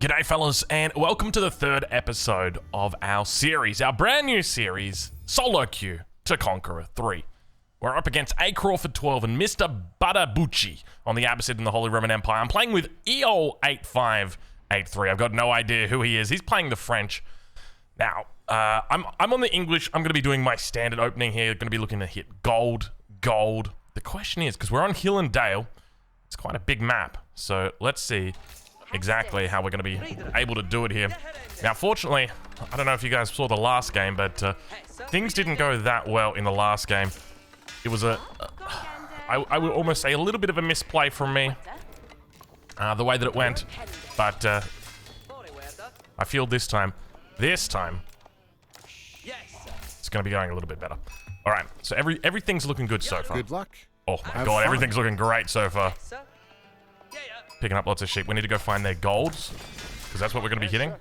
G'day fellas, and welcome to the third episode of our series, our brand new series, Solo Queue to Conqueror 3. We're up against A. Crawford 12 and Mr. Badabucci on the Abbasid in the Holy Roman Empire. I'm playing with EO8583. I've got no idea who he is. He's playing the French. Now, I'm on the English. I'm going to be doing my standard opening here. Going to be looking to hit gold. The question is, because we're on Hill and Dale, it's quite a big map. So let's see exactly how we're going to be able to do it here. Now, fortunately, I don't know if you guys saw the last game, but things didn't go that well in the last game. It was I would almost say a little bit of a misplay from me, the way that it went. But I feel this time, it's going to be going a little bit better. All right, so everything's looking good so far. Good luck. Oh my god, everything's looking great so far. Picking up lots of sheep. We need to go find their golds, because that's what we're going to be hitting.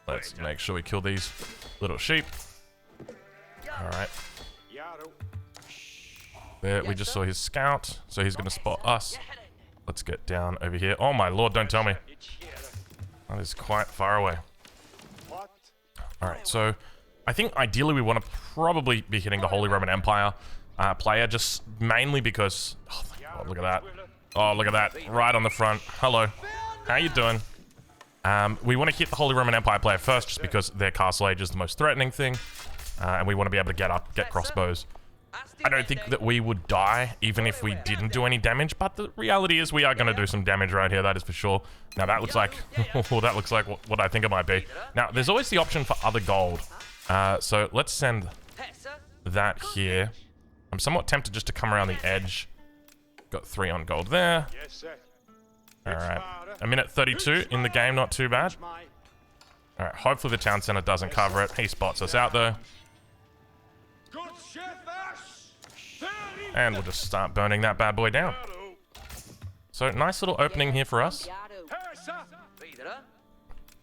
Let's make sure we kill these little sheep. Alright. There, we just saw his scout, so he's going to spot us. Let's get down over here. Oh my lord, don't tell me. That is quite far away. Alright, so I think ideally we want to probably be hitting the Holy Roman Empire player, just mainly because... Oh my god, look at that. Oh, look at that. Right on the front. Hello. How you doing? We want to hit the Holy Roman Empire player first, just because their castle age is the most threatening thing. And we want to be able to get crossbows. I don't think that we would die, even if we didn't do any damage, but the reality is we are going to do some damage right here, that is for sure. Now, that looks like... oh, that looks like what I think it might be. Now, there's always the option for other gold. So, let's send that here. I'm somewhat tempted just to come around the edge. Got 3 on gold there. Alright. A minute 32 in the game, not too bad. Alright, hopefully the town center doesn't cover it. He spots us out though. And we'll just start burning that bad boy down. So, nice little opening here for us.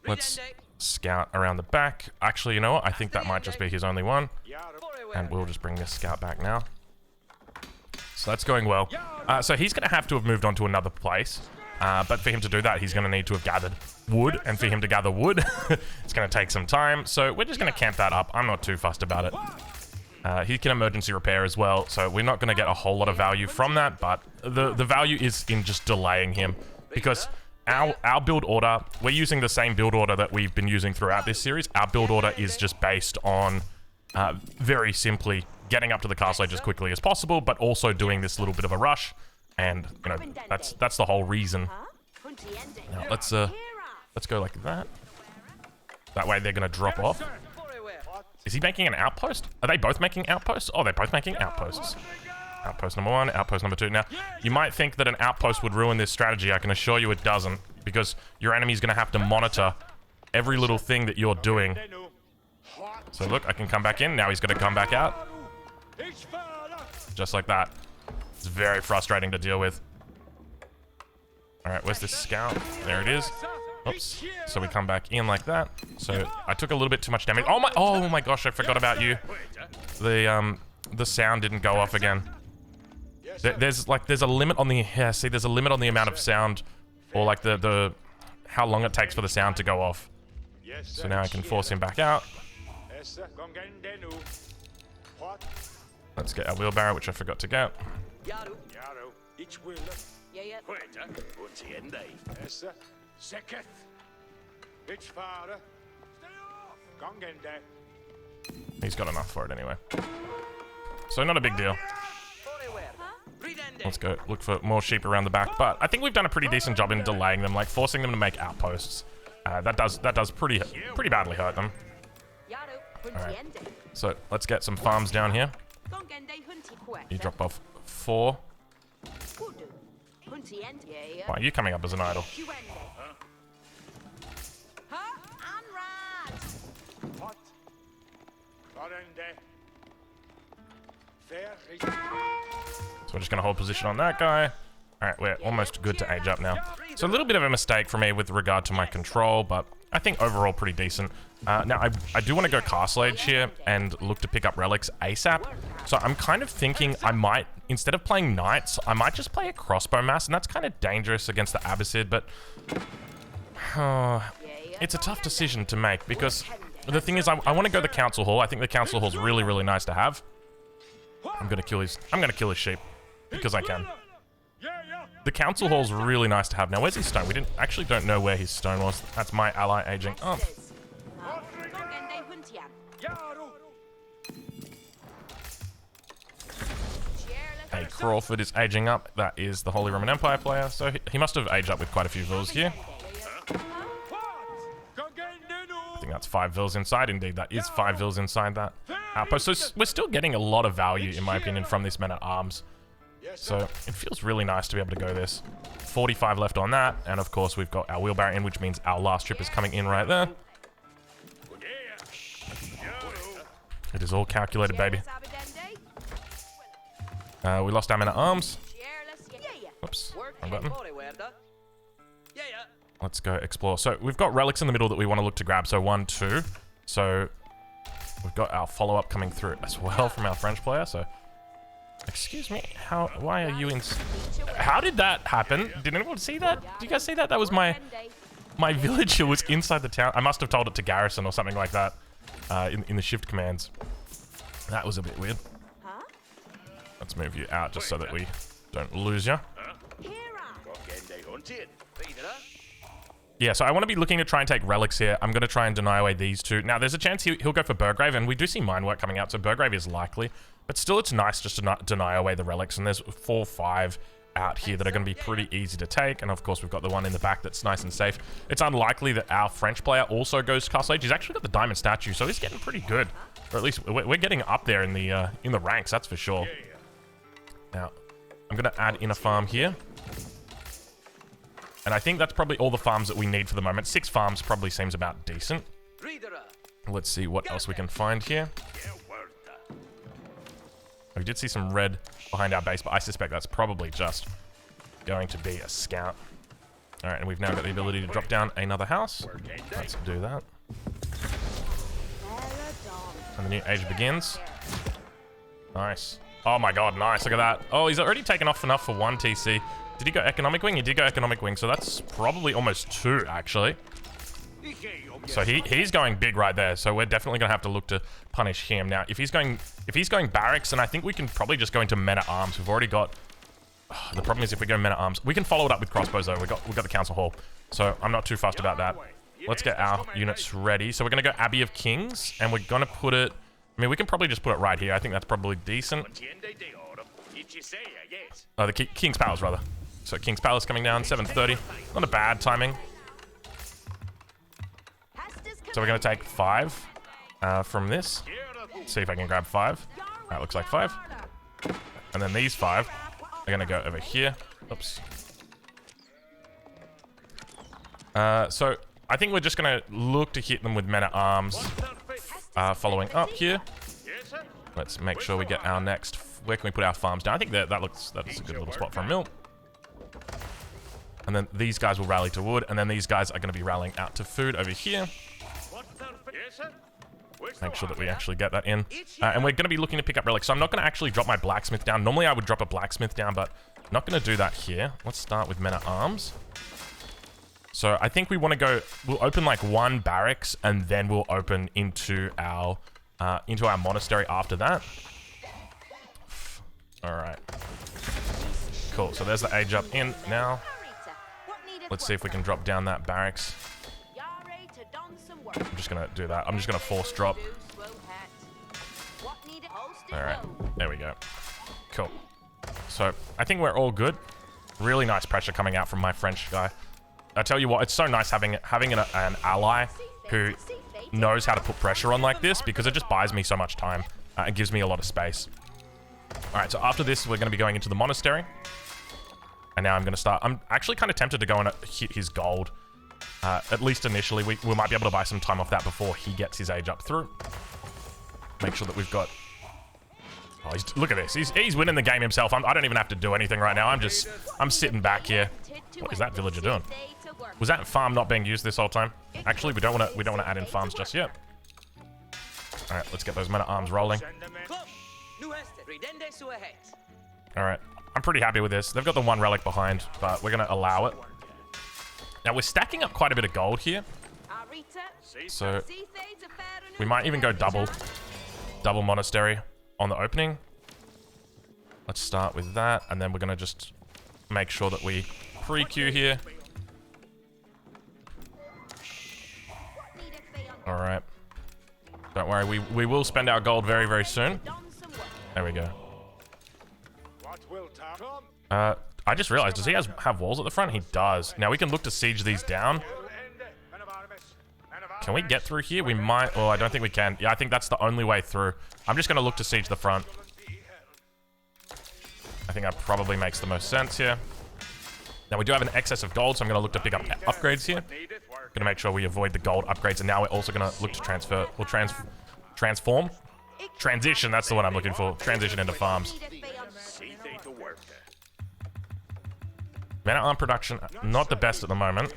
Let's scout around the back. Actually, you know what? I think that might just be his only one. And we'll just bring this scout back now. So that's going well. So he's going to have to have moved on to another place. But for him to do that, he's going to need to have gathered wood. And for him to gather wood, it's going to take some time. So we're just going to camp that up. I'm not too fussed about it. He can emergency repair as well. So we're not going to get a whole lot of value from that. But the value is in just delaying him. Because our build order, we're using the same build order that we've been using throughout this series. Our build order is just based on, very simply, getting up to the castle age as quickly as possible, but also doing this little bit of a rush, and you know that's the whole reason. Now let's go like that. That way they're gonna drop off. Is he making an outpost? Are they both making outposts? Oh, they're both making outposts. Outpost number 1, outpost number 2. Now you might think that an outpost would ruin this strategy. I can assure you it doesn't, because your enemy's gonna have to monitor every little thing that you're doing. So look, I can come back in. Now he's gonna come back out. Just like that. It's very frustrating to deal with. Alright, where's this scout? There it is. Oops. So we come back in like that. So I took a little bit too much damage. Oh my gosh, I forgot about you. The sound didn't go off again. There's a limit on the... Yeah, see, there's a limit on the amount of sound, or like the how long it takes for the sound to go off. So now I can force him back out. Let's get our wheelbarrow, which I forgot to get. He's got enough for it anyway. So not a big deal. Let's go look for more sheep around the back. But I think we've done a pretty decent job in delaying them, like forcing them to make outposts. That does pretty badly hurt them. Alright. So let's get some farms down here. You drop off 4. Why are you coming up as an idol? So we're just going to hold position on that guy. Alright, we're almost good to age up now. So a little bit of a mistake for me with regard to my control, but I think overall pretty decent. Now, I do want to go Castle Age here and look to pick up relics ASAP. So I'm kind of thinking I might, instead of playing Knights, I might just play a Crossbow Mass, and that's kind of dangerous against the Abbasid, but it's a tough decision to make because the thing is, I want to go the Council Hall. I think the Council Hall's really, really nice to have. I'm gonna kill his sheep because I can. The Council Hall's really nice to have. Now, where's his stone? We don't know where his stone was. That's my ally aging up. Hey, Crawford is aging up. That is the Holy Roman Empire player. So he must have aged up with quite a few vills here. I think that's 5 vills inside. Indeed, that is 5 vills inside that outpost. So we're still getting a lot of value, in my opinion, from this man-at-arms. So it feels really nice to be able to go this. 45 left on that. And of course, we've got our wheelbarrow in, which means our last trip is coming in right there. It is all calculated, baby. We lost our man-at-arms. Oops, wrong button. Let's go explore. So we've got relics in the middle that we want to look to grab. So 1, 2. So we've got our follow-up coming through as well from our French player. So, excuse me, why are you in... How did that happen? Did anyone see that? Did you guys see that? That was my villager was inside the town. I must have told it to garrison or something like that in the shift commands. That was a bit weird. Let's move you out just so that we don't lose you. Yeah, so I want to be looking to try and take relics here. I'm going to try and deny away these 2. Now, there's a chance he'll go for Burgrave, and we do see mine work coming out, so Burgrave is likely. But still, it's nice just to not deny away the relics, and there's 4, 5 out here that are going to be pretty easy to take. And of course, we've got the one in the back that's nice and safe. It's unlikely that our French player also goes to Castle Age. He's actually got the diamond statue, so he's getting pretty good. Or at least we're getting up there in the ranks, that's for sure. Now, I'm going to add in a farm here. And I think that's probably all the farms that we need for the moment. 6 farms probably seems about decent. Let's see what else we can find here. We did see some red behind our base, but I suspect that's probably just going to be a scout. All right, and we've now got the ability to drop down another house. Let's do that. And the new age begins. Nice. Oh my god, nice. Look at that. Oh, he's already taken off enough for 1 TC. Did he go economic wing? He did go economic wing, so that's probably almost 2, actually. So he's going big right there. So we're definitely going to have to look to punish him. Now, if he's going barracks, then I think we can probably just go into men-at-arms. We've already got... the problem is if we go men-at-arms, we can follow it up with crossbows, though. We've got the Council Hall. So I'm not too fussed about that. Let's get our units ready. So we're going to go Abbey of Kings, and we're going to put it... I mean, we can probably just put it right here. I think that's probably decent. Oh, the King's Palace, rather. So King's Palace coming down, 7:30. Not a bad timing. So we're going to take 5 from this. See if I can grab 5. That looks like 5. And then these 5 are going to go over here. Oops. So I think we're just going to look to hit them with men-at-arms. Following up here. Let's make sure we get our next... Where can we put our farms down? I think that's a good little spot for a mill. And then these guys will rally to wood, and then these guys are going to be rallying out to food over here. Make sure that we actually get that in. And we're going to be looking to pick up relics. So I'm not going to actually drop my blacksmith down. Normally I would drop a blacksmith down, but I'm not going to do that here. Let's start with men-at-arms. So I think we want to go... We'll open like 1 barracks, and then we'll open into our monastery after that. All right. Cool. So there's the age up in now. Let's see if we can drop down that barracks. I'm just going to do that. I'm just going to force drop. All right. There we go. Cool. So I think we're all good. Really nice pressure coming out from my French guy. I tell you what, it's so nice having an ally who knows how to put pressure on like this, because it just buys me so much time and gives me a lot of space. All right, so after this, we're going to be going into the monastery. And now I'm going to start... I'm actually kind of tempted to go and hit his gold. At least initially, we might be able to buy some time off that before he gets his age up through. Make sure that we've got Oh, look at this. He's winning the game himself. I don't even have to do anything right now. I'm sitting back here. What is that villager doing? Was that farm not being used this whole time? Actually, we don't want to add in farms just yet. All right, let's get those men-at-arms rolling. All right, I'm pretty happy with this. They've got the one relic behind, but we're gonna allow it. Now we're stacking up quite a bit of gold here, so we might even go double monastery on the opening. Let's start with that, and then we're gonna just make sure that we pre-queue here. All right. Don't worry, we will spend our gold very, very soon. There we go. I just realized, does he have walls at the front? He does. Now we can look to siege these down. Can we get through here? We might. Oh, I don't think we can. Yeah, I think that's the only way through. I'm just going to look to siege the front. I think that probably makes the most sense here. Now we do have an excess of gold, so I'm going to look to pick up upgrades here. Going to make sure we avoid the gold upgrades, and now we're also going to look to transfer. We'll transform? Transition, that's the one I'm looking for. Transition into farms. Men-at-arm production, not the best at the moment.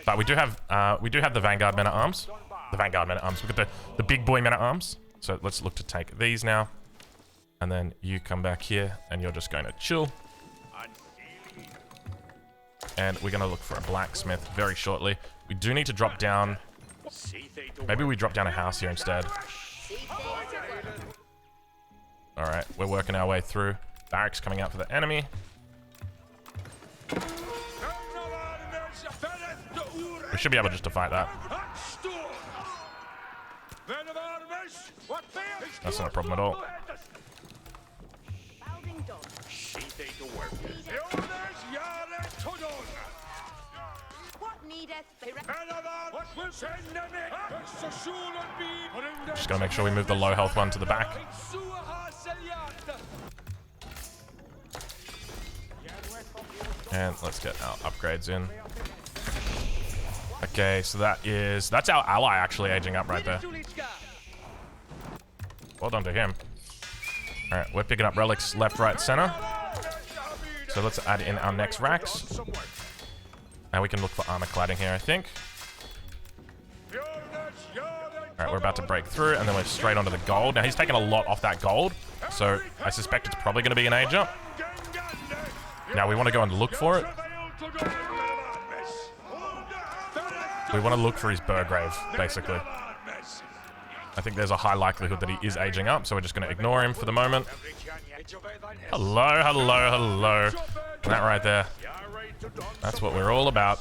But we do have the Vanguard men-at-arms. The Vanguard men-at-arms. We've got the big boy men-at-arms. So let's look to take these now. And then you come back here, and you're just going to chill. And we're going to look for a blacksmith very shortly. We do need to drop down. Maybe we drop down a house here instead. Alright, we're working our way through. Barracks coming out for the enemy. We should be able just to fight that. That's not a problem at all. Just gotta make sure we move the low health one to the back. And let's get our upgrades in. Okay, so that's our ally actually aging up right there. Well done to him. All right, we're picking up relics left, right, center. So let's add in our next racks. And we can look for armor cladding here, I think. All right, we're about to break through, and then we're straight onto the gold. Now, he's taken a lot off that gold, so I suspect it's probably going to be an age up. Now, we want to go and look for it. We want to look for his Burgrave, basically. I think there's a high likelihood that he is aging up, so we're just going to ignore him for the moment. Hello, hello, hello. That right there. That's what we're all about.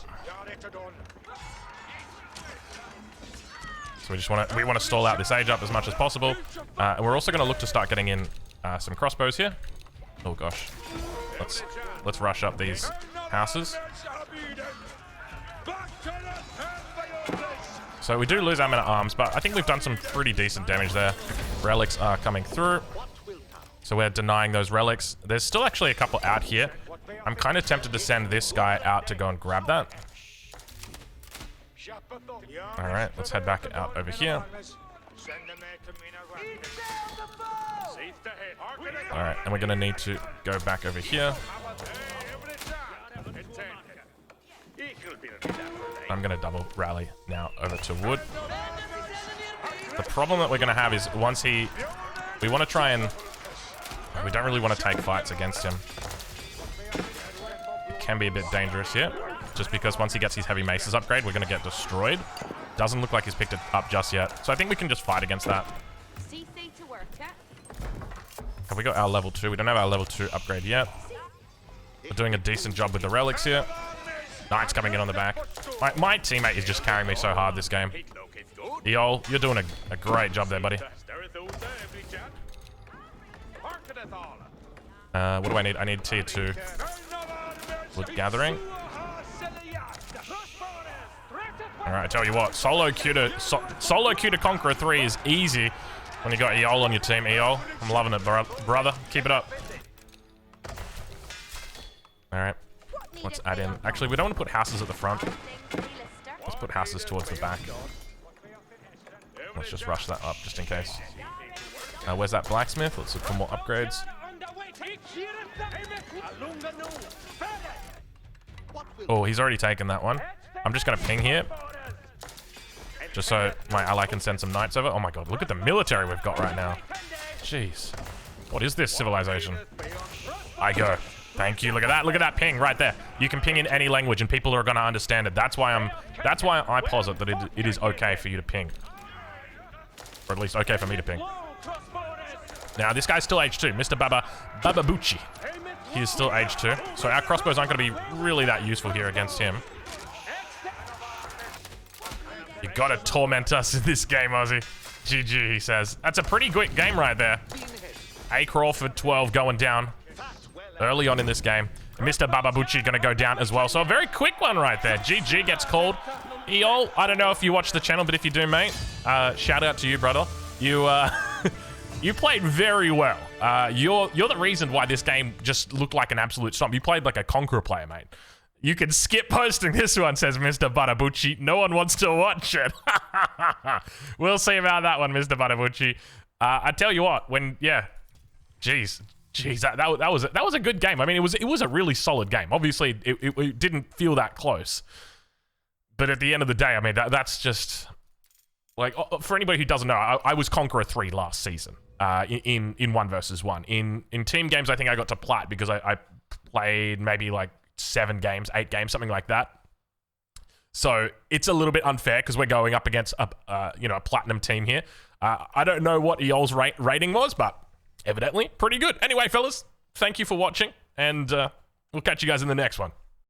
So we want to stall out this age up as much as possible. And we're also going to look to start getting in some crossbows here. Oh gosh. Let's rush up these houses. So we do lose our men-at-arms, but I think we've done some pretty decent damage there. Relics are coming through. So we're denying those relics. There's still actually a couple out here. I'm kind of tempted to send this guy out to go and grab that. Alright, let's head back out over here. Alright, and we're going to need to go back over here. I'm going to double rally now over to wood. The problem that we're going to have is once we want to try and... We don't really want to take fights against him. It can be a bit dangerous here. Just because once he gets his heavy maces upgrade, we're going to get destroyed. Doesn't look like he's picked it up just yet. So I think we can just fight against that. Have we got our level 2? We don't have our level 2 upgrade yet. We're doing a decent job with the relics here. Knight's coming in on the back. My teammate is just carrying me so hard this game. Eol, you're doing a great job there, buddy. What do I need? I need tier 2. Wood gathering. Alright, I tell you what, solo queue to Conqueror 3 is easy when you got Eol on your team. Eol, I'm loving it, brother. Keep it up. Alright, let's add in... Actually, we don't want to put houses at the front. Let's put houses towards the back. Let's just rush that up, just in case. Where's that blacksmith? Let's look for more upgrades. Oh, he's already taken that one. I'm just going to ping here. Just so my ally can send some knights over. Oh my god, look at the military we've got right now. Jeez. What is this civilization? I go. Thank you. Look at that. Look at that ping right there. You can ping in any language and people are going to understand it. That's why I posit that it is okay for you to ping. Or at least okay for me to ping. Now, this guy's still age 2. Mr. Bababuchi. He is still age 2. So our crossbows aren't going to be really that useful here against him. You gotta torment us in this game, Aussie. GG, he says. That's a pretty quick game right there. A Crawford 12 going down early on in this game. Mr. Bababuchi gonna go down as well. So a very quick one right there. GG gets called. Eol, I don't know if you watch the channel, but if you do, mate, shout out to you, brother. You you played very well. You're the reason why this game just looked like an absolute stomp. You played like a Conqueror player, mate. You can skip posting this one, says Mr. Badabuchi. No one wants to watch it. We'll see about that one, Mr. Badabuchi. I tell you what, jeez, that was a good game. I mean, it was a really solid game. Obviously, it didn't feel that close, but at the end of the day, I mean, that's just like, for anybody who doesn't know, I was Conqueror 3 last season in 1 versus 1. In team games, I think I got to plat because I played maybe like 7 games, 8 games, something like that. So it's a little bit unfair because we're going up against a platinum team here. I don't know what Eol's rating was, but evidently pretty good. Anyway, fellas, thank you for watching, and we'll catch you guys in the next one.